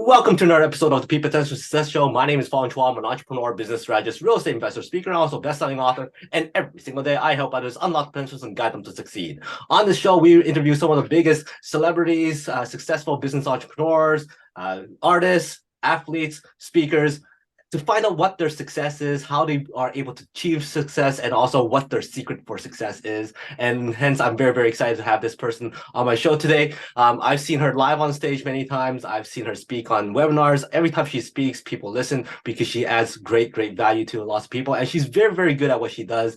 Welcome to another episode of the PPSS Success Show. My name is Fong. I'm an entrepreneur, business strategist, real estate investor, speaker, and also best-selling author. And every single day, I help others unlock potentials and guide them to succeed. On this show, we interview some of the biggest celebrities, successful business entrepreneurs, artists, athletes, speakers, to find out what their success is, how they are able to achieve success, and also what their secret for success is. And hence, I'm very, very excited to have this person on my show today. I've seen her live on stage many times. I've seen her speak on webinars. Every time she speaks, people listen because she adds great, great value to lots of people. And she's very, very good at what she does.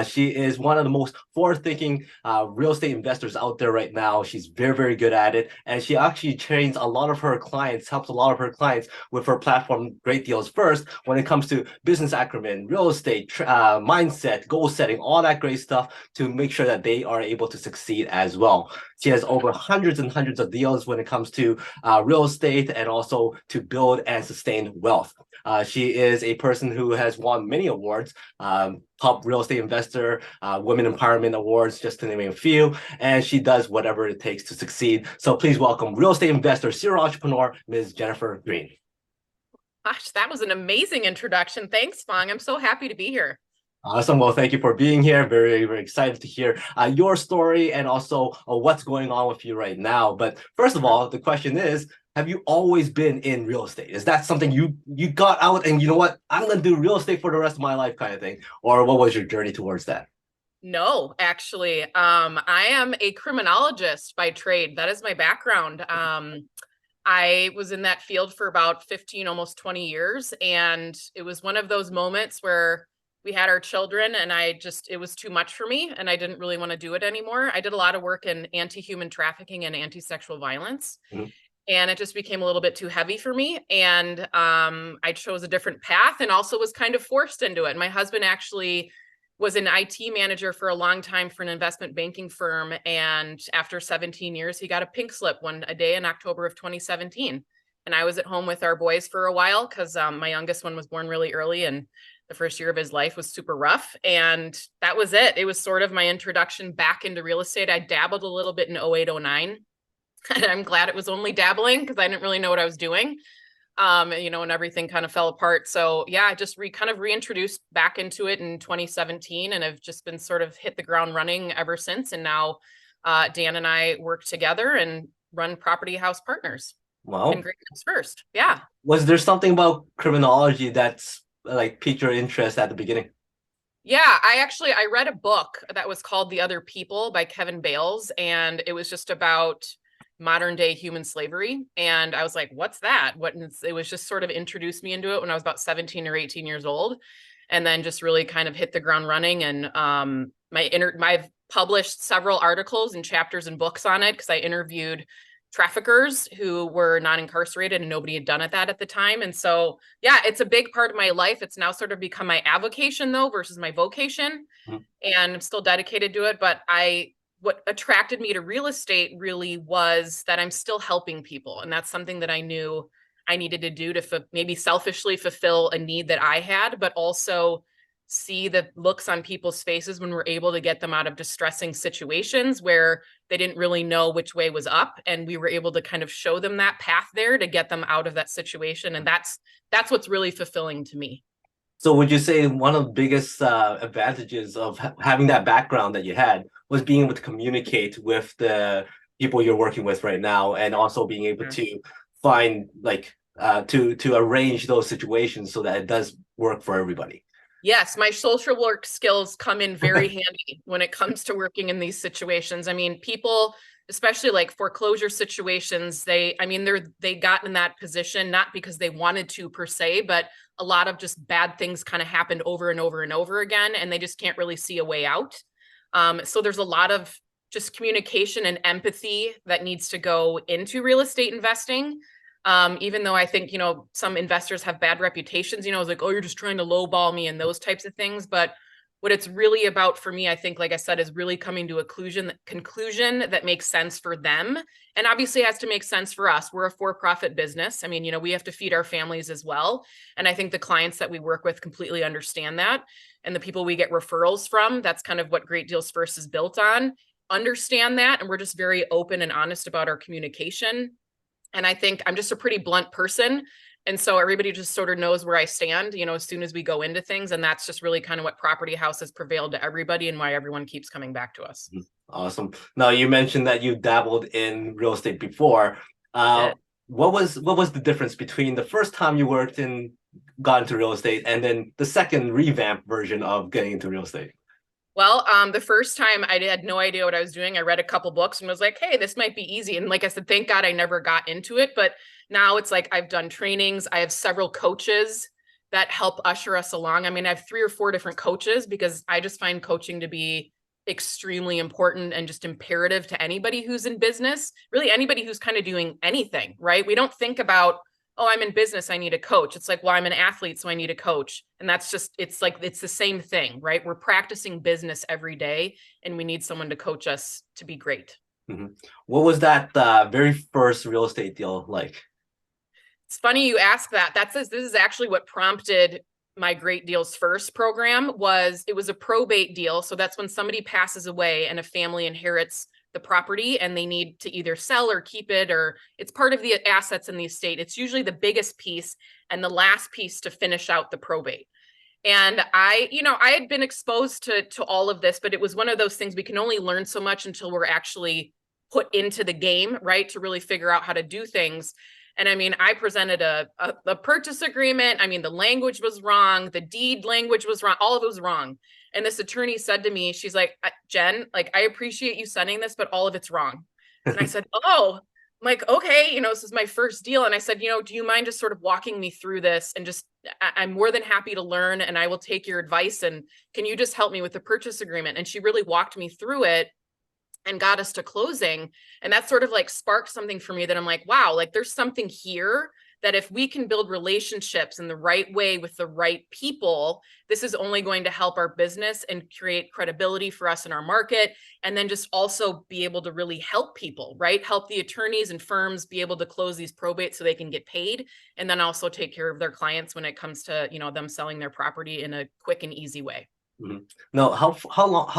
She is one of the most forward-thinking real estate investors out there right now. She's very, very good at it. And she actually trains a lot of her clients, helps a lot of her clients with her platform, Great Deals First, when it comes to business acumen, real estate, mindset, goal setting, all that great stuff to make sure that they are able to succeed as well. She has over hundreds and hundreds of deals when it comes to real estate and also to build and sustain wealth. She is a person who has won many awards, top real estate investor, women empowerment awards, just to name a few, and she does whatever it takes to succeed. So please welcome real estate investor, serial entrepreneur, Ms. Jennifer Greene. Gosh, that was an amazing introduction. Thanks, Fong. I'm so happy to be here. Awesome. Well, thank you for being here. Very, very excited to hear your story and also what's going on with you right now. But first of all, the question is, have you always been in real estate? Is that something you got out and you know what, I'm going to do real estate for the rest of my life kind of thing? Or what was your journey towards that? No, actually, I am a criminologist by trade. That is my background. I was in that field for about 15, almost 20 years. And it was one of those moments where we had our children and it was too much for me and I didn't really want to do it anymore. I did a lot of work in anti-human trafficking and anti-sexual violence. Mm-hmm. And it just became a little bit too heavy for me. And I chose a different path and also was kind of forced into it. My husband actually was an IT manager for a long time for an investment banking firm. And after 17 years, he got a pink slip a day in October of 2017. And I was at home with our boys for a while because my youngest one was born really early and the first year of his life was super rough. And that was it. It was sort of my introduction back into real estate. I dabbled a little bit in 08, 09. And I'm glad it was only dabbling because I didn't really know what I was doing. And everything kind of fell apart. So yeah, I just kind of reintroduced back into it in 2017 and have just been sort of hit the ground running ever since. And now Dan and I work together and run Property House Partners. Wow. And Great Deals First. Yeah. Was there something about criminology that's like piqued your interest at the beginning? Yeah, I read a book that was called The Other People by Kevin Bales, and it was just about modern day human slavery. And I was like, what's that? It was just sort of introduced me into it when I was about 17 or 18 years old. And then just really kind of hit the ground running. And I've published several articles and chapters and books on it because I interviewed traffickers who were not incarcerated and nobody had done that at the time. And so, yeah, it's a big part of my life. It's now sort of become my avocation though, versus my vocation. Mm-hmm. And I'm still dedicated to it. But what attracted me to real estate really was that I'm still helping people. And that's something that I knew I needed to do to maybe selfishly fulfill a need that I had, but also see the looks on people's faces when we're able to get them out of distressing situations where they didn't really know which way was up. And we were able to kind of show them that path there to get them out of that situation. And that's what's really fulfilling to me. So would you say one of the biggest advantages of having that background that you had was being able to communicate with the people you're working with right now and also being able to find to arrange those situations so that it does work for everybody? Yes, my social work skills come in very handy when it comes to working in these situations. I mean, people, especially like foreclosure situations, they got in that position, not because they wanted to per se, but a lot of just bad things kind of happened over and over and over again, and they just can't really see a way out. So there's a lot of just communication and empathy that needs to go into real estate investing. Even though I think, some investors have bad reputations, it's like, oh, you're just trying to lowball me and those types of things. But what it's really about for me, I think, like I said, is really coming to a conclusion that makes sense for them. And obviously it has to make sense for us. We're a for-profit business. I mean, we have to feed our families as well. And I think the clients that we work with completely understand that. And the people we get referrals from, that's kind of what Great Deals First is built on, understand that. And we're just very open and honest about our communication. And I think I'm just a pretty blunt person. And so everybody just sort of knows where I stand, as soon as we go into things. And that's just really kind of what Property House has prevailed to everybody and why everyone keeps coming back to us. Awesome. Now you mentioned that you dabbled in real estate before. I Uh, did. what was the difference between the first time you got into real estate and then the second revamped version of getting into real estate? Well, the first time I had no idea what I was doing. I read a couple books and was like, hey, this might be easy. And like I said, thank God I never got into it. But now it's like I've done trainings. I have several coaches that help usher us along. I mean, I have 3 or 4 different coaches because I just find coaching to be extremely important and just imperative to anybody who's in business, really anybody who's kind of doing anything, right? We don't think about, oh, I'm in business, I need a coach. It's like, well, I'm an athlete, so I need a coach. And that's just, it's like, it's the same thing, right? We're practicing business every day and we need someone to coach us to be great. Mm-hmm. What was that very first real estate deal like? It's funny you ask that. This is actually what prompted my Great Deals First program. It was a probate deal. So that's when somebody passes away and a family inherits the property and they need to either sell or keep it, or it's part of the assets in the estate. It's usually the biggest piece and the last piece to finish out the probate. And I had been exposed to all of this, but it was one of those things we can only learn so much until we're actually put into the game, right? To really figure out how to do things. And I mean, I presented a purchase agreement. I mean, the language was wrong. The deed language was wrong. All of it was wrong. And this attorney said to me, she's like, Jen, like, I appreciate you sending this, but all of it's wrong. And I said, oh, I'm like, okay, this is my first deal. And I said, do you mind just sort of walking me through this and just, I'm more than happy to learn and I will take your advice. And can you just help me with the purchase agreement? And she really walked me through it and got us to closing. And that sort of like sparked something for me that I'm like, wow, like there's something here that if we can build relationships in the right way with the right people, this is only going to help our business and create credibility for us in our market. And then just also be able to really help people, right? Help the attorneys and firms be able to close these probates so they can get paid. And then also take care of their clients when it comes to, them selling their property in a quick and easy way. Mhm. Now, how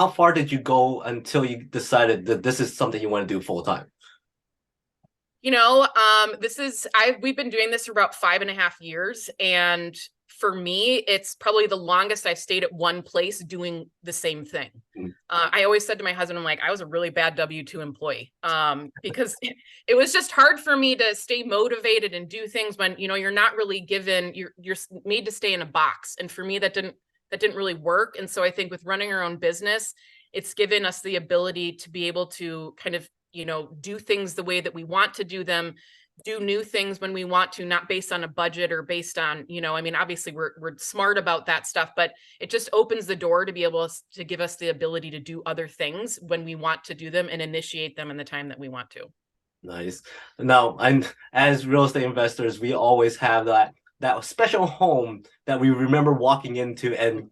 far did you go until you decided that this is something you want to do full time? We've been doing this for about 5.5 years. And for me, it's probably the longest I've stayed at one place doing the same thing. Mhm. I always said to my husband, I'm like, I was a really bad W-2 employee because it was just hard for me to stay motivated and do things when, you're not really given, you're made to stay in a box. And for me, that didn't really work. And so I think with running our own business, it's given us the ability to be able to kind of, do things the way that we want to do them, do new things when we want to, not based on a budget or based on, I mean, obviously we're smart about that stuff, but it just opens the door to be able to give us the ability to do other things when we want to do them and initiate them in the time that we want to. Nice. Now, and as real estate investors, we always have that special home that we remember walking into and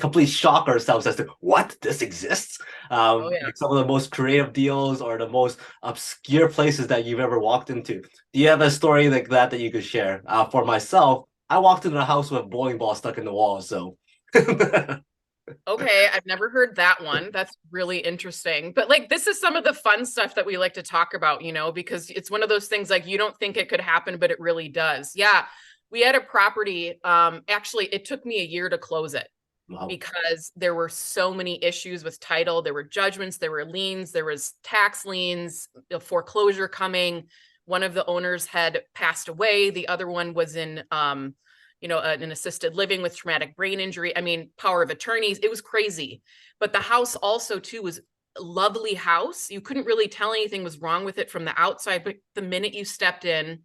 complete shock ourselves as to what this exists. Oh yeah. Like some of the most creative deals or the most obscure places that you've ever walked into. Do you have a story like that you could share? For myself, I walked into a house with a bowling ball stuck in the wall, so. Okay, I've never heard that one. That's really interesting. But like this is some of the fun stuff that we like to talk about, because it's one of those things like you don't think it could happen, but it really does. Yeah. We had a property. Actually, it took me a year to close it Wow. because there were so many issues with title. There were judgments, there were liens, there was tax liens, a foreclosure coming. One of the owners had passed away. The other one was in an assisted living with traumatic brain injury. I mean, power of attorneys. It was crazy. But the house also too was a lovely house. You couldn't really tell anything was wrong with it from the outside, but the minute you stepped in,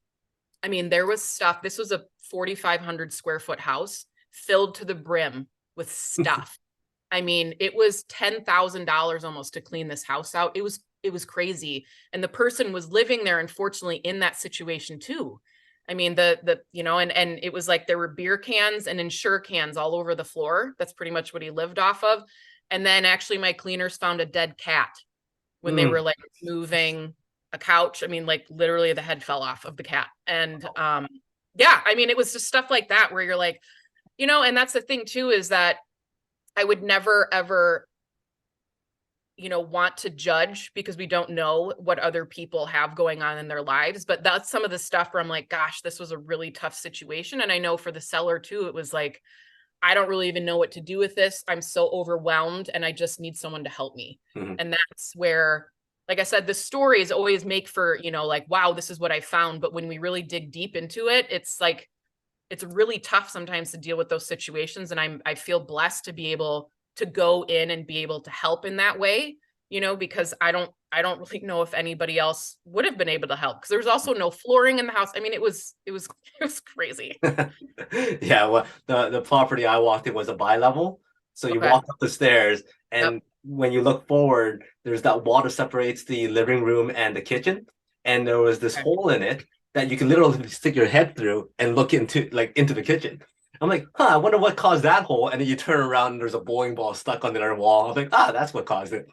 I mean, there was stuff. This was a 4,500 square foot house filled to the brim with stuff. I mean, it was $10,000 almost to clean this house out. It was crazy. And the person was living there, unfortunately, in that situation too. I mean, and it was like there were beer cans and Ensure cans all over the floor. That's pretty much what he lived off of. And then actually my cleaners found a dead cat when they were Mm. like moving a couch. I mean, like literally the head fell off of the cat. And yeah, I mean, it was just stuff like that where you're like, and that's the thing too, is that I would never, ever want to judge because we don't know what other people have going on in their lives. But that's some of the stuff where I'm like, gosh, this was a really tough situation. And I know for the seller too, it was like, I don't really even know what to do with this. I'm so overwhelmed and I just need someone to help me. And that's where, like I said, the stories always make for, like, wow, this is what I found. But when we really dig deep into it, it's like, it's really tough sometimes to deal with those situations. And I feel blessed to be able to go in and be able to help in that way, because I don't really know if anybody else would have been able to help, because there was also no flooring in the house. I mean, it was crazy. Yeah, well, the property I walked in was a bi-level. So you Okay. walk up the stairs, and Yep. when you look forward, there's that wall that separates the living room and the kitchen. And there was this Okay. hole in it that you can literally stick your head through and look into the kitchen. I'm like, huh, I wonder what caused that hole. And then you turn around and there's a bowling ball stuck on the wall. I'm like, that's what caused it.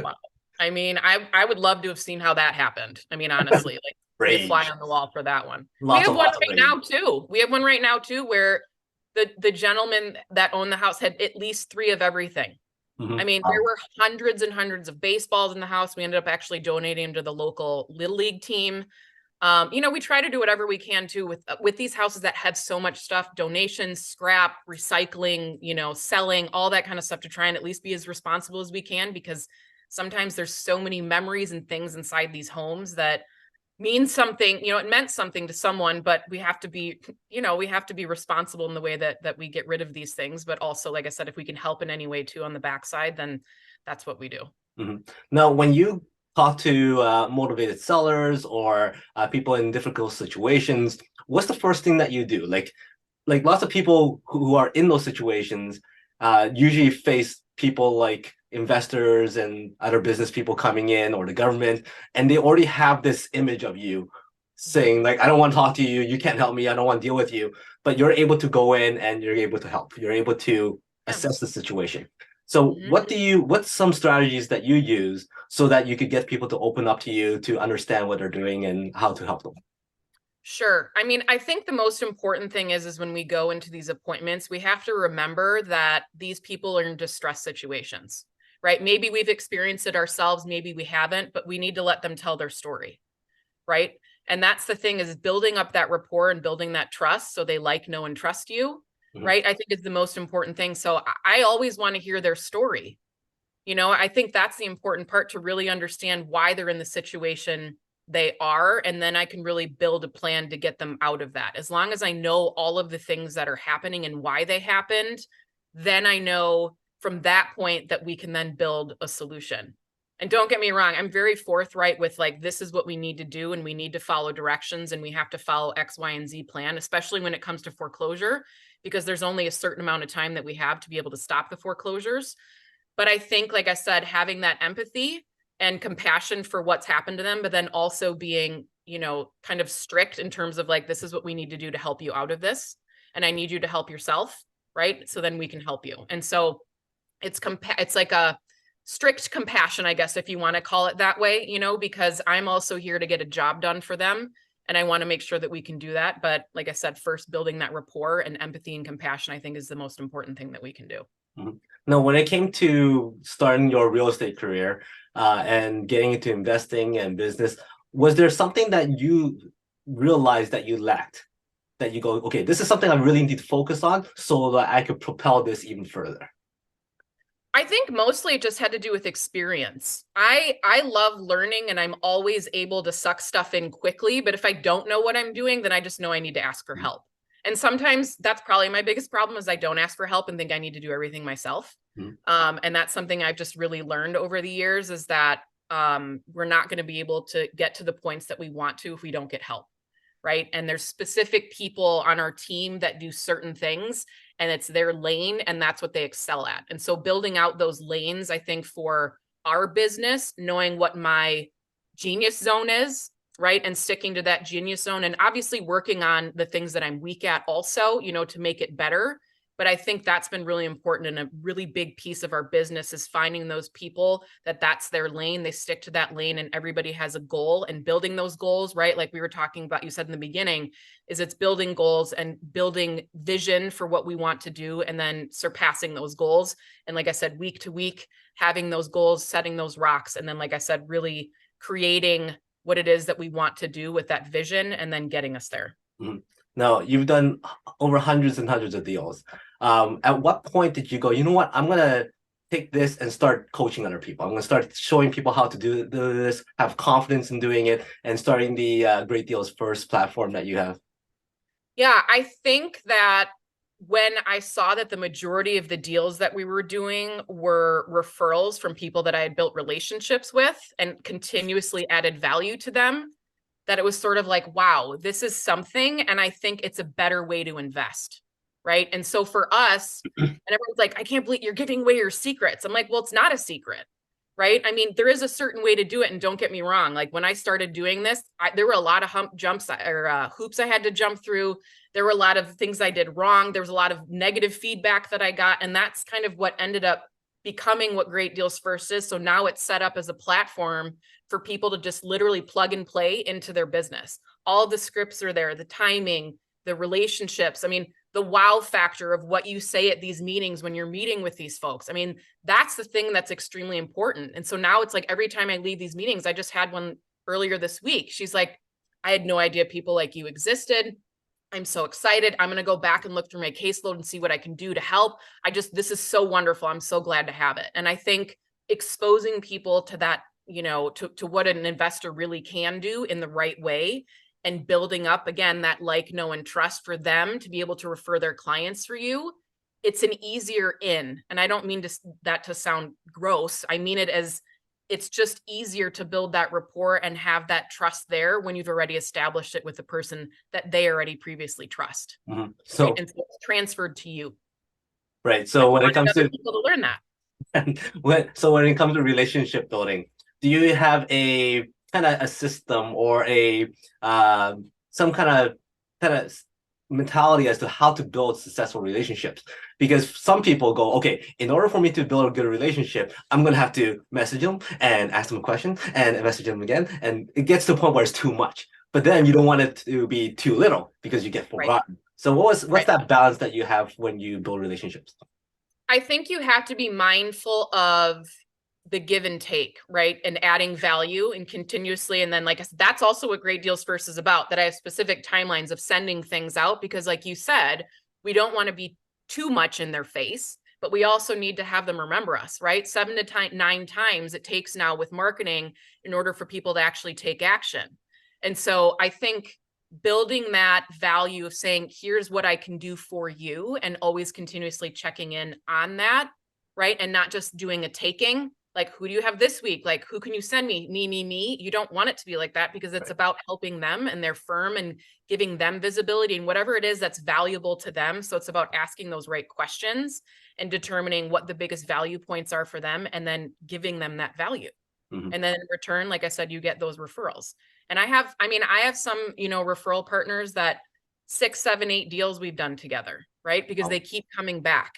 Wow. I mean, I would love to have seen how that happened. I mean, honestly, like be a fly Rage. on the wall for that one. We Lots have and one lots of right rage. now too. We have one right now too, where the gentleman that owned the house had at least 3 of everything. I mean, there were hundreds and hundreds of baseballs in the house. We ended up actually donating them to the local Little League team. We try to do whatever we can too with these houses that had so much stuff, donations, scrap, recycling, selling, all that kind of stuff, to try and at least be as responsible as we can, because sometimes there's so many memories and things inside these homes that mean something. It meant something to someone, but we have to be, we have to be responsible in the way that we get rid of these things. But also, like I said, if we can help in any way too on the backside, then that's what we do. Now, when you talk to motivated sellers or people in difficult situations, what's the first thing that you do? Like lots of people who are in those situations usually face people like investors and other business people coming in, or the government, and they already have this image of you saying like, I don't want to talk to you, you can't help me, I don't want to deal with you. But you're able to go in and you're able to help. You're able to Yeah. assess the situation. So Mhm. what's some strategies that you use so that you could get people to open up to you, to understand what they're doing and how to help them? Sure. I mean, I think the most important thing is when we go into these appointments, we have to remember that these people are in distress situations, right? Maybe we've experienced it ourselves, maybe we haven't, but we need to let them tell their story, right? And that's the thing, is building up that rapport and building that trust so they like, know, and trust you, Mhm. right? I think is the most important thing. So I always want to hear their story. I think that's the important part, to really understand why they're in the situation they are. And then I can really build a plan to get them out of that. As long as I know all of the things that are happening and why they happened, then I know from that point that we can then build a solution. And don't get me wrong, I'm very forthright with like, this is what we need to do, and we need to follow directions, and we have to follow X, Y, and Z plan, especially when it comes to foreclosure, because there's only a certain amount of time that we have to be able to stop the foreclosures. But I think, like I said, having that empathy and compassion for what's happened to them, but then also being, kind of strict in terms of like, this is what we need to do to help you out of this. And I need you to help yourself. Right. So then we can help you. And so it's like a strict compassion, I guess, if you want to call it that way, because I'm also here to get a job done for them. And I want to make sure that we can do that. But like I said, first building that rapport and empathy and compassion, I think, is the most important thing that we can do. Mhm. Now, when it came to starting your real estate career and getting into investing and business, was there something that you realized that you lacked? That you go, okay, this is something I really need to focus on so that I could propel this even further. I think mostly it just had to do with experience. I love learning, and I'm always able to suck stuff in quickly, but if I don't know what I'm doing, then I just know I need to ask for help. And sometimes that's probably my biggest problem, is I don't ask for help and think I need to do everything myself. Mhm. And that's something I've just really learned over the years, is that we're not going to be able to get to the points that we want to if we don't get help. Right. And there's specific people on our team that do certain things, and it's their lane, and that's what they excel at. And so building out those lanes, I think, for our business, knowing what my genius zone is, right, and sticking to that genius zone, and obviously working on the things that I'm weak at also, to make it better, But I think that's been really important, and a really big piece of our business is finding those people that's their lane. They stick to that lane, and everybody has a goal, and building those goals, right? Like we were talking about, you said in the beginning, is it's building goals and building vision for what we want to do, and then surpassing those goals. And like I said, week to week, having those goals, setting those rocks, and then, like I said, really creating what it is that we want to do with that vision, and then getting us there. Mhm. Now, you've done over hundreds and hundreds of deals. At what point did you go, you know what, I'm going to take this and start coaching other people. I'm going to start showing people how to do this, have confidence in doing it, and starting the Great Deals First platform that you have? Yeah, I think that when I saw that the majority of the deals that we were doing were referrals from people that I had built relationships with and continuously added value to them, that it was sort of like, wow, this is something. And I think it's a better way to invest. Right. And so for us, and everyone's like, I can't believe you're giving away your secrets. I'm like, well, it's not a secret. Right. I mean, there is a certain way to do it. And don't get me wrong. Like when I started doing this, there were a lot of hoops I had to jump through. There were a lot of things I did wrong. There was a lot of negative feedback that I got. And that's kind of what ended up becoming what Great Deals First is. So now it's set up as a platform for people to just literally plug and play into their business. All the scripts are there, the timing, the relationships. I mean, the wow factor of what you say at these meetings when you're meeting with these folks. I mean, that's the thing that's extremely important. And so now it's like every time I leave these meetings, I just had one earlier this week. She's like, I had no idea people like you existed. I'm so excited. I'm going to go back and look through my caseload and see what I can do to help. This is so wonderful. I'm so glad to have it. And I think exposing people to that, to what an investor really can do in the right way, and building up again, that like, know, and trust for them to be able to refer their clients for you. It's an easier in. And I don't mean that to sound gross. I mean it as it's just easier to build that rapport and have that trust there when you've already established it with the person that they already previously trust. Mm-hmm. Right? And so it's transferred to you. Right. So when it comes to people to learn that. when it comes to relationship building, do you have a kind of a system or a some kind of mentality as to how to build successful relationships? Because some people go, okay, in order for me to build a good relationship, I'm gonna have to message them and ask them a question and message them again, and it gets to a point where it's too much. But then you don't want it to be too little because you get forgotten. Right. So what's that balance that you have when you build relationships? I think you have to be mindful of the give and take, right? And adding value and continuously. And then, like I said, that's also what Great Deals First is about, that I have specific timelines of sending things out, because like you said, we don't want to be too much in their face, but we also need to have them remember us, right? 7 to 9 times it takes now with marketing in order for people to actually take action. And so I think building that value of saying, here's what I can do for you, and always continuously checking in on that, right? And not just doing a taking, like, who do you have this week? Like, who can you send me? Me. You don't want it to be like that, because it's about helping them and their firm and giving them visibility and whatever it is that's valuable to them. So it's about asking those right questions and determining what the biggest value points are for them, and then giving them that value. Mm-hmm. And then in return, like I said, you get those referrals. And I have some, referral partners that 6, 7, 8 deals we've done together, right? Because they keep coming back,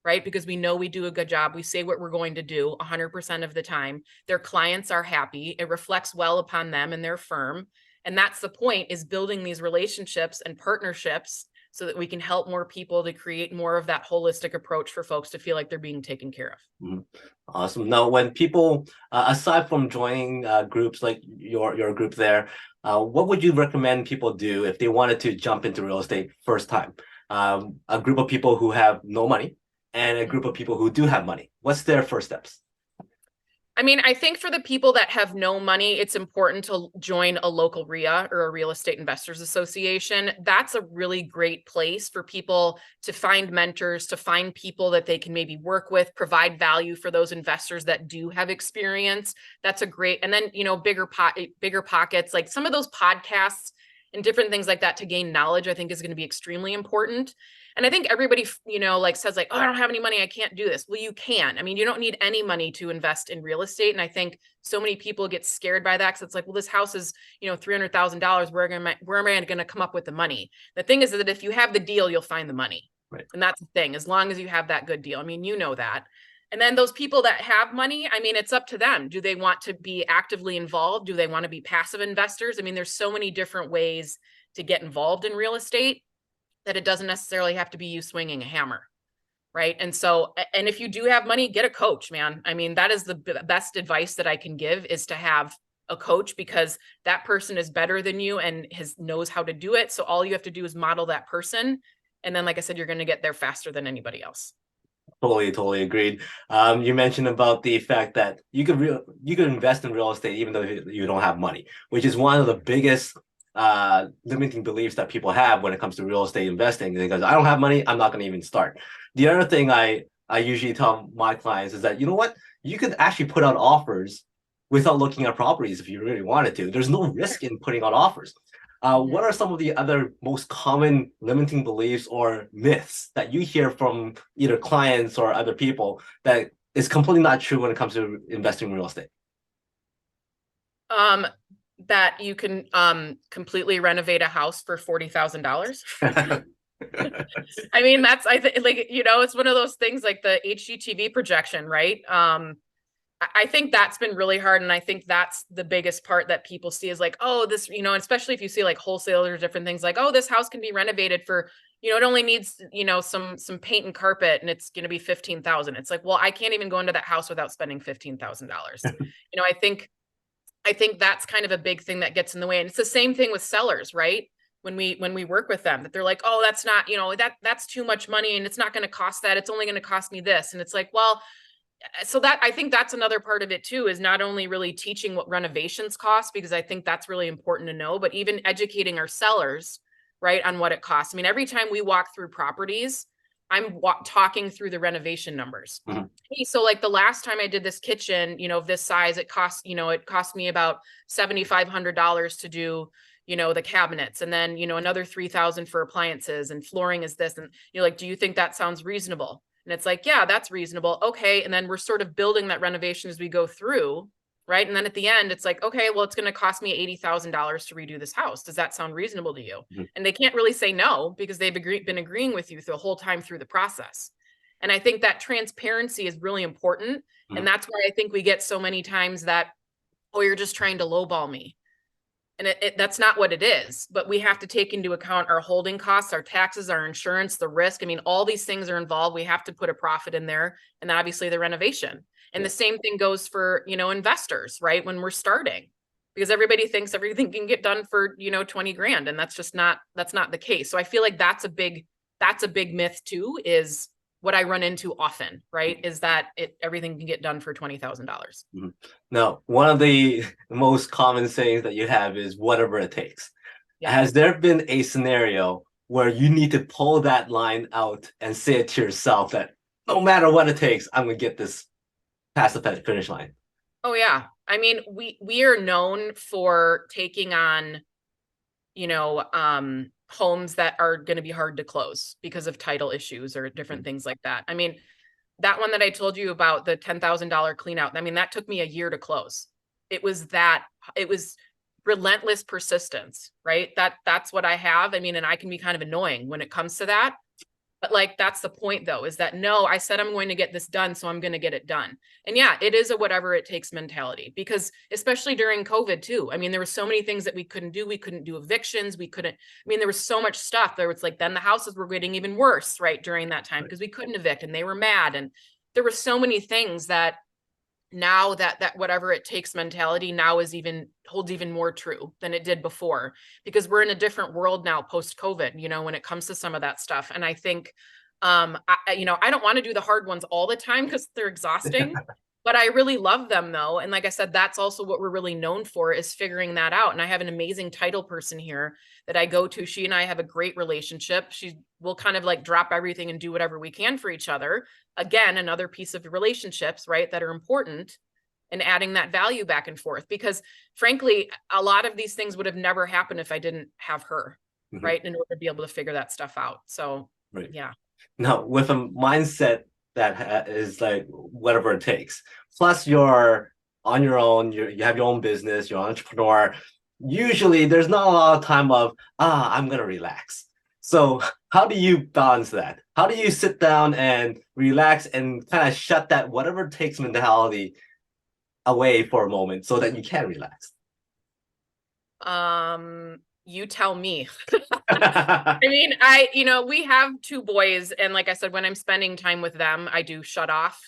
right? Because we know we do a good job. We say what we're going to do 100% of the time. Their clients are happy. It reflects well upon them and their firm. And that's the point, is building these relationships and partnerships so that we can help more people to create more of that holistic approach for folks to feel like they're being taken care of. Mm-hmm. Awesome. Now, when people, aside from joining groups like your group there, what would you recommend people do if they wanted to jump into real estate first time? A group of people who have no money and a group of people who do have money. What's their first steps? I mean, I think for the people that have no money, it's important to join a local RIA, or a real estate investors association. That's a really great place for people to find mentors, to find people that they can maybe work with, provide value for those investors that do have experience. That's a great, and then, bigger pockets, like some of those podcasts and different things like that to gain knowledge, I think is going to be extremely important. And I think everybody, says like, oh, I don't have any money, I can't do this. Well, you can. I mean, you don't need any money to invest in real estate. And I think so many people get scared by that, because it's like, well, this house is, $300,000. Where am I going to come up with the money? The thing is that if you have the deal, you'll find the money, Right. And that's the thing, as long as you have that good deal. I mean, you know that. And then those people that have money, I mean, it's up to them. Do they want to be actively involved? Do they want to be passive investors? I mean, there's so many different ways to get involved in real estate that it doesn't necessarily have to be you swinging a hammer. Right. And so, and if you do have money, get a coach, man. I mean, that is the best advice that I can give, is to have a coach, because that person is better than you and knows how to do it. So all you have to do is model that person. And then, like I said, you're going to get there faster than anybody else. Totally agreed. You mentioned about the fact that you could invest in real estate even though you don't have money, which is one of the biggest limiting beliefs that people have when it comes to real estate investing. Because I don't have money, I'm not going to even start. The other thing I usually tell my clients is that, you know what, you could actually put out offers without looking at properties if you really wanted to. There's no risk in putting out offers. What are some of the other most common limiting beliefs or myths that you hear from either clients or other people that is completely not true when it comes to investing in real estate? That you can completely renovate a house for $40,000. I mean, that's, I think, like, you know, it's one of those things like the HGTV projection, right? I think that's been really hard. And I think that's the biggest part that people see is like, oh, this, you know, especially if you see like wholesalers, different things like, oh, this house can be renovated for, you know, it only needs, you know, some paint and carpet and it's going to be 15,000. It's like, well, I can't even go into that house without spending $15,000. You know, I think that's kind of a big thing that gets in the way. And it's the same thing with sellers, right? When we work with them, that they're like, oh, that's not, you know, that's too much money and it's not going to cost that. It's only going to cost me this. And it's like, well, so that, I think that's another part of it too, is not only really teaching what renovations cost, because I think that's really important to know, but even educating our sellers, right, on what it costs. I mean, every time we walk through properties, I'm talking through the renovation numbers. Mm-hmm. Hey, so like the last time I did this kitchen, you know, of this size, it cost me about $7,500 to do, you know, the cabinets, and then, you know, another 3,000 for appliances, and flooring is this. And you're like, do you think that sounds reasonable? And it's like, yeah, that's reasonable. Okay. And then we're sort of building that renovation as we go through. Right. And then at the end, it's like, okay, well, it's going to cost me $80,000 to redo this house. Does that sound reasonable to you? Mm-hmm. And they can't really say no, because they've been agreeing with you the whole time through the process. And I think that transparency is really important. Mm-hmm. And that's why I think we get so many times that, oh, you're just trying to lowball me. And that's not what it is, but we have to take into account our holding costs, our taxes, our insurance, the risk. I mean, all these things are involved. We have to put a profit in there, and then obviously the renovation. And the same thing goes for, you know, investors, right? When we're starting, because everybody thinks everything can get done for, you know, 20 grand. And that's not the case. So I feel like that's a big myth too, is what I run into often, right? Is that everything can get done for $20,000. Mm-hmm. Now, one of the most common sayings that you have is whatever it takes. Yeah. Has there been a scenario where you need to pull that line out and say it to yourself that no matter what it takes, I'm going to get this past the finish line? Oh, yeah. I mean, we are known for taking on, you know, homes that are going to be hard to close because of title issues or different things like that. I mean, that one that I told you about, the $10,000 clean out, I mean, that took me a year to close. It was relentless persistence, right? That's what I have. I mean, and I can be kind of annoying when it comes to that. But like, that's the point though, is that no, I said I'm going to get this done, so I'm going to get it done. And yeah, it is a whatever it takes mentality, because especially during COVID too, I mean, there were so many things that we couldn't do. We couldn't do evictions. I mean, there was so much stuff. There was like, then the houses were getting even worse, right, during that time, because we couldn't evict and they were mad. And there were so many things that now that whatever it takes mentality now holds even more true than it did before, because we're in a different world now post COVID, you know, when it comes to some of that stuff. And I think, I don't want to do the hard ones all the time because they're exhausting, but I really love them though. And like I said, that's also what we're really known for, is figuring that out. And I have an amazing title person here that I go to. She and I have a great relationship. She will kind of like drop everything and do whatever we can for each other. Again, another piece of relationships, right, that are important, and adding that value back and forth, because frankly, a lot of these things would have never happened if I didn't have her, mm-hmm. right, in order to be able to figure that stuff out. So, right. Yeah. Now, with a mindset that is like whatever it takes, plus you're on your own, you have your own business, you're an entrepreneur, usually there's not a lot of time of, I'm going to relax. So how do you balance that? How do you sit down and relax and kind of shut that whatever it takes mentality away for a moment so that you can relax? You tell me. I mean, we have two boys, and like I said, when I'm spending time with them, I do shut off,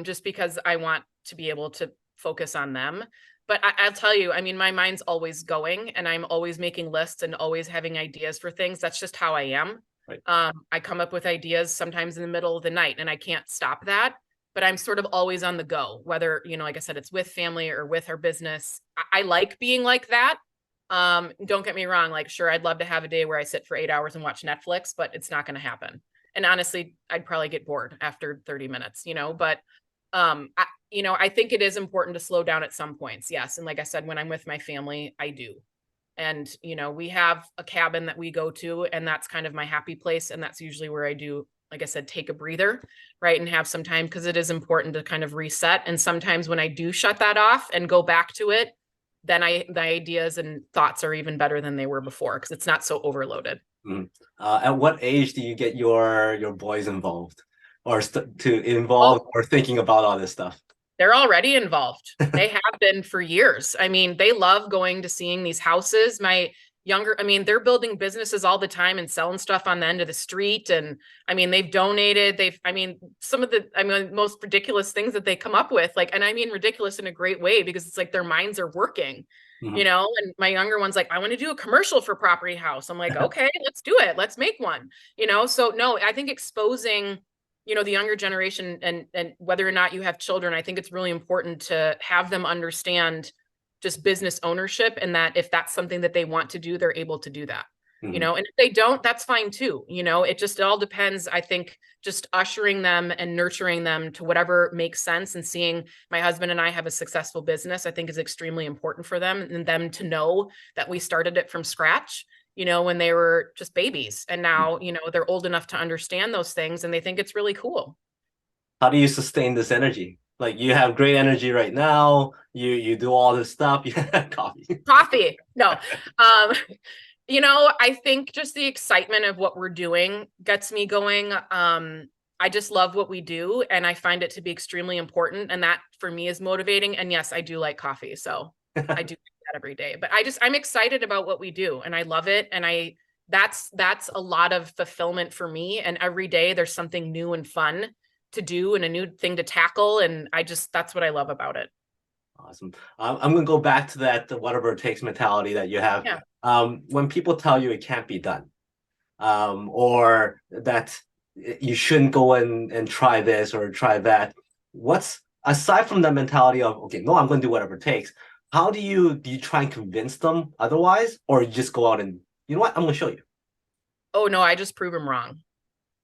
just because I want to be able to focus on them. But I'll tell you, I mean, my mind's always going, and I'm always making lists and always having ideas for things. That's just how I am. Right. I come up with ideas sometimes in the middle of the night, and I can't stop that. But I'm sort of always on the go, whether, like I said, it's with family or with our business. I like being like that. Don't get me wrong, like, sure, I'd love to have a day where I sit for 8 hours and watch Netflix, but it's not going to happen. And honestly, I'd probably get bored after 30 minutes, but I think it is important to slow down at some points. Yes. And like I said, when I'm with my family, I do. And, we have a cabin that we go to, and that's kind of my happy place. And that's usually where I do, like I said, take a breather, right? And have some time, because it is important to kind of reset. And sometimes when I do shut that off and go back to it, then the ideas and thoughts are even better than they were before, because it's not so overloaded. Mm. At what age do you get your boys involved, or to Oh, involve or thinking about all this stuff? they're already involved. They have been for years. I mean, they love going to seeing these houses. My younger, I mean, they're building businesses all the time and selling stuff on the end of the street. And I mean, they've donated, some of the most ridiculous things that they come up with, like, and I mean, ridiculous in a great way, because it's like their minds are working, Mhm. and my younger one's like, I want to do a commercial for Property House. I'm like, okay, let's do it. Let's make one, so no, I think exposing the younger generation, and whether or not you have children, I think it's really important to have them understand just business ownership, and that if that's something that they want to do, they're able to do that. Mhm. And if they don't, that's fine too. It all depends. I think just ushering them and nurturing them to whatever makes sense, and seeing my husband and I have a successful business, I think is extremely important for them, and them to know that we started it from scratch, when they were just babies. And now, they're old enough to understand those things, and they think it's really cool. How do you sustain this energy? Like, you have great energy right now. You do all this stuff. You have coffee. Coffee. No. I think just the excitement of what we're doing gets me going. I just love what we do, and I find it to be extremely important. And that for me is motivating. And yes, I do like coffee. So I do that every day. But I'm excited about what we do, and I love it. And that's a lot of fulfillment for me. And every day there's something new and fun to do, and a new thing to tackle. And that's what I love about it. Awesome. I'm gonna go back to that whatever it takes mentality that you have. Yeah. When people tell you it can't be done, or that you shouldn't go and try this or try that, what's aside from that mentality of, okay, no, I'm going to do whatever it takes? How do you try and convince them otherwise, or you just go out and, you know what, I'm going to show you? Oh no, I just prove them wrong.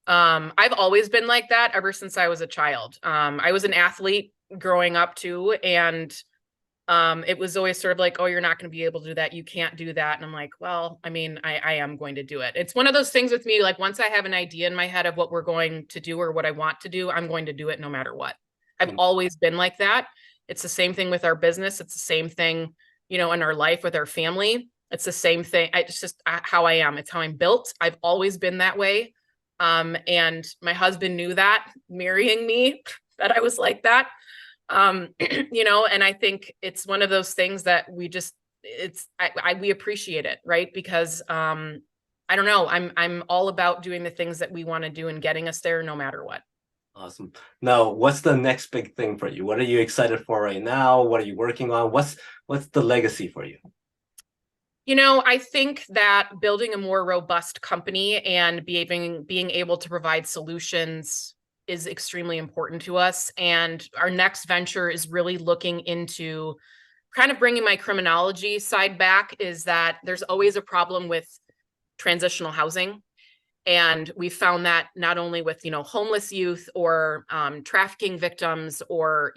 I've always been like that ever since I was a child. I was an athlete growing up too, and it was always sort of like, oh, you're not going to be able to do that. You can't do that. And I'm like, well, I mean, I am going to do it. It's one of those things with me. Like, once I have an idea in my head of what we're going to do or what I want to do, I'm going to do it no matter what. I've Mm. always been like that. It's the same thing with our business. It's the same thing, in our life with our family. It's the same thing. It's just how I am. It's how I'm built. I've always been that way. And my husband knew that marrying me, that I was like that. And I think it's one of those things that we appreciate it, right? Because I don't know, I'm all about doing the things that we want to do and getting us there no matter what. Awesome. Now, what's the next big thing for you? What are you excited for right now? What are you working on? What's the legacy for you? I think that building a more robust company and being able to provide solutions is extremely important to us. And our next venture is really looking into kind of bringing my criminology side back. Is that there's always a problem with transitional housing. And we found that not only with, homeless youth, or trafficking victims, or,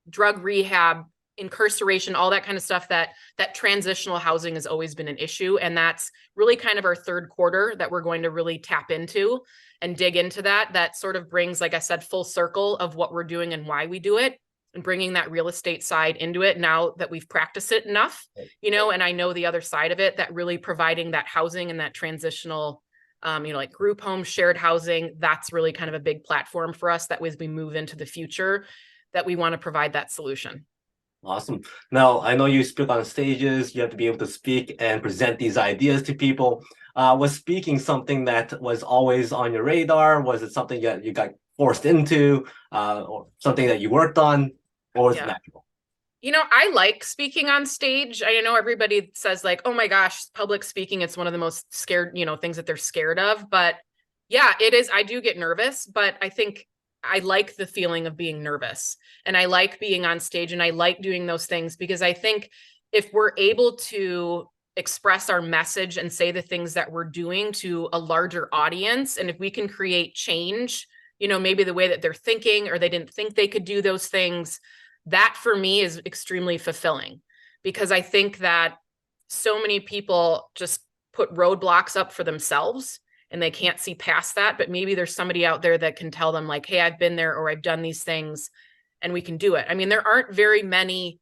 drug rehab, incarceration, all that kind of stuff, that transitional housing has always been an issue. And that's really kind of our third quarter that we're going to really tap into and dig into that sort of brings, like I said, full circle of what we're doing and why we do it, and bringing that real estate side into it now that we've practiced it enough, and I know the other side of it, that really providing that housing and that transitional like group homes, shared housing. That's really kind of a big platform for us that as we move into the future, that we want to provide that solution. Awesome. Now, I know you speak on stages, you have to be able to speak and present these ideas to people. Was speaking something that was always on your radar? Was it something that you got forced into, or something that you worked on, or was it natural? I like speaking on stage. I know everybody says like, oh my gosh, public speaking, it's one of the most scared, things that they're scared of. But yeah, it is. I do get nervous, but I think I like the feeling of being nervous and I like being on stage and I like doing those things because I think if we're able to express our message and say the things that we're doing to a larger audience, and if we can create change, maybe the way that they're thinking or they didn't think they could do those things, that for me is extremely fulfilling because I think that so many people just put roadblocks up for themselves and they can't see past that. But maybe there's somebody out there that can tell them, like, hey, I've been there or I've done these things and we can do it. I mean, there aren't very many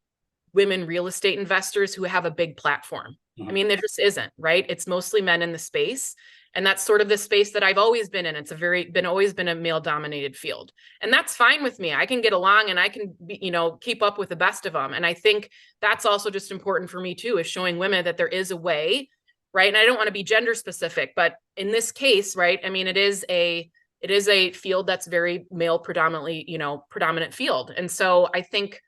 women real estate investors who have a big platform. I mean, there just isn't, right? It's mostly men in the space. And that's sort of the space that I've always been in. It's always been a male dominated field. And that's fine with me. I can get along and I can be, keep up with the best of them. And I think that's also just important for me too, is showing women that there is a way, right? And I don't want to be gender specific, but in this case, right? I mean, it is a field that's very male predominantly, predominant field. And so I think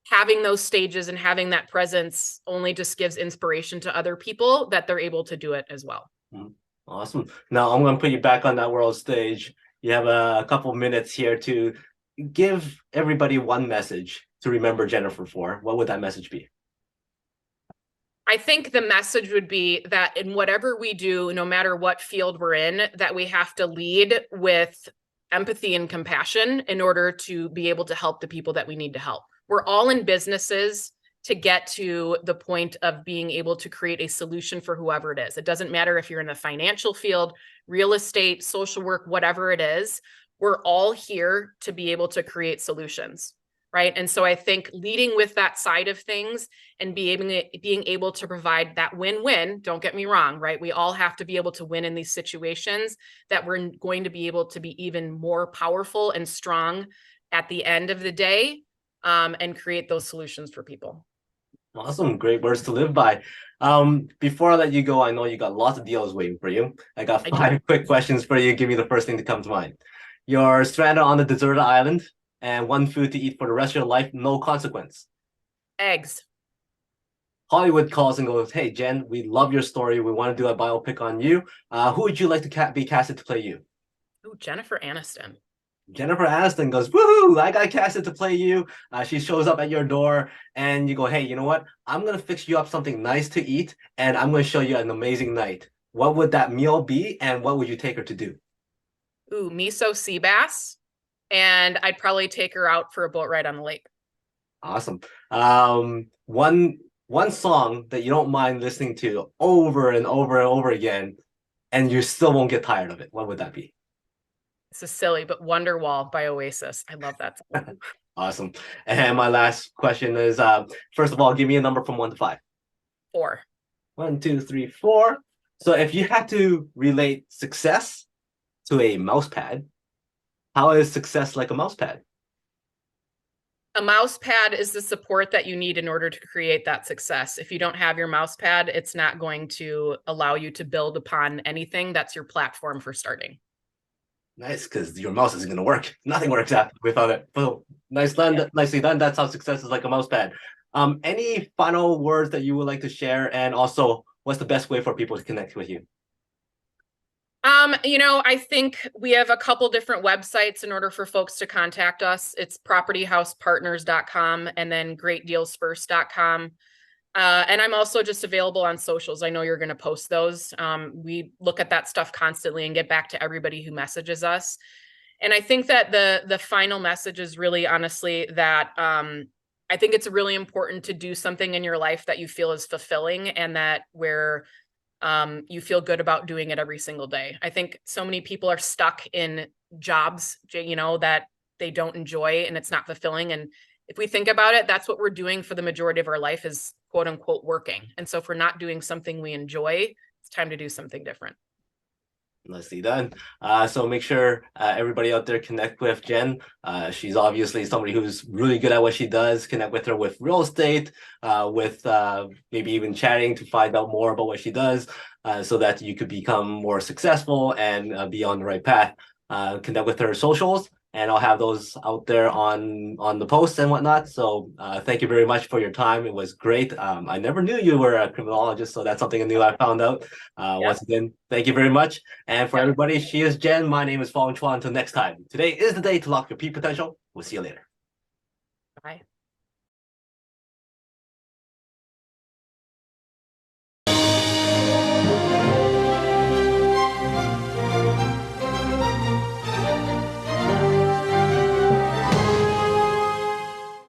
having those stages and having that presence only just gives inspiration to other people that they're able to do it as well. Awesome. Now I'm going to put you back on that world stage. You have a couple minutes here to give everybody one message to remember Jennifer for. What would that message be? I think the message would be that in whatever we do, no matter what field we're in, that we have to lead with empathy and compassion in order to be able to help the people that we need to help. We're all in businesses to get to the point of being able to create a solution for whoever it is. It doesn't matter if you're in the financial field, real estate, social work, whatever it is, we're all here to be able to create solutions, right? And so I think leading with that side of things and being able to provide that win-win, don't get me wrong, right? We all have to be able to win in these situations, that we're going to be able to be even more powerful and strong at the end of the day, and create those solutions for people. Awesome. Great words to live by. Before I let you go, I know you got lots of deals waiting for you. I got five quick questions for you. Give me the first thing to come to mind. You're stranded on a deserted island and one food to eat for the rest of your life, no consequence. Eggs. Hollywood calls and goes, hey, Jen, we love your story. We want to do a biopic on you. Who would you like to be casted to play you? Oh, Jennifer Aniston. Jennifer Aniston goes, woohoo, I got casted to play you. She shows up at your door and you go, hey, you know what? I'm going to fix you up something nice to eat and I'm going to show you an amazing night. What would that meal be and what would you take her to do? Ooh, miso sea bass. And I'd probably take her out for a boat ride on the lake. Awesome. One song that you don't mind listening to over and over and over again and you still won't get tired of it. What would that be? This is silly, but Wonderwall by Oasis. I love that song. Awesome. And my last question is, first of all, give me a number from 1 to 5. 4. 1, 2, 3, 4. So if you had to relate success to a mouse pad, how is success like a mouse pad? A mouse pad is the support that you need in order to create that success. If you don't have your mouse pad, it's not going to allow you to build upon anything. That's your platform for starting. Nice, because your mouse isn't going to work. Nothing works out without it. Boom. Nicely done. That's how success is like a mouse pad. Any final words that you would like to share? And also, what's the best way for people to connect with you? I think we have a couple different websites in order for folks to contact us. It's propertyhousepartners.com and then greatdealsfirst.com. And I'm also just available on socials. I know you're going to post those. We look at that stuff constantly and get back to everybody who messages us. And I think that the final message is really honestly that I think it's really important to do something in your life that you feel is fulfilling and that where you feel good about doing it every single day. I think so many people are stuck in jobs, that they don't enjoy and it's not fulfilling. And if we think about it, that's what we're doing for the majority of our life is quote unquote working. And so if we're not doing something we enjoy, it's time to do something different. Nicely done. So make sure everybody out there connect with Jen. She's obviously somebody who's really good at what she does. Connect with her with real estate, with maybe even chatting to find out more about what she does, so that you could become more successful and be on the right path. Connect with her socials, and I'll have those out there on the posts and whatnot. So thank you very much for your time. It was great. I never knew you were a criminologist, so that's something new I found out. Yep. Once again, thank you very much. And for Yep. everybody, she is Jen. My name is Fong. Until next time. Today is the day to lock your peak potential. We'll see you later. Bye.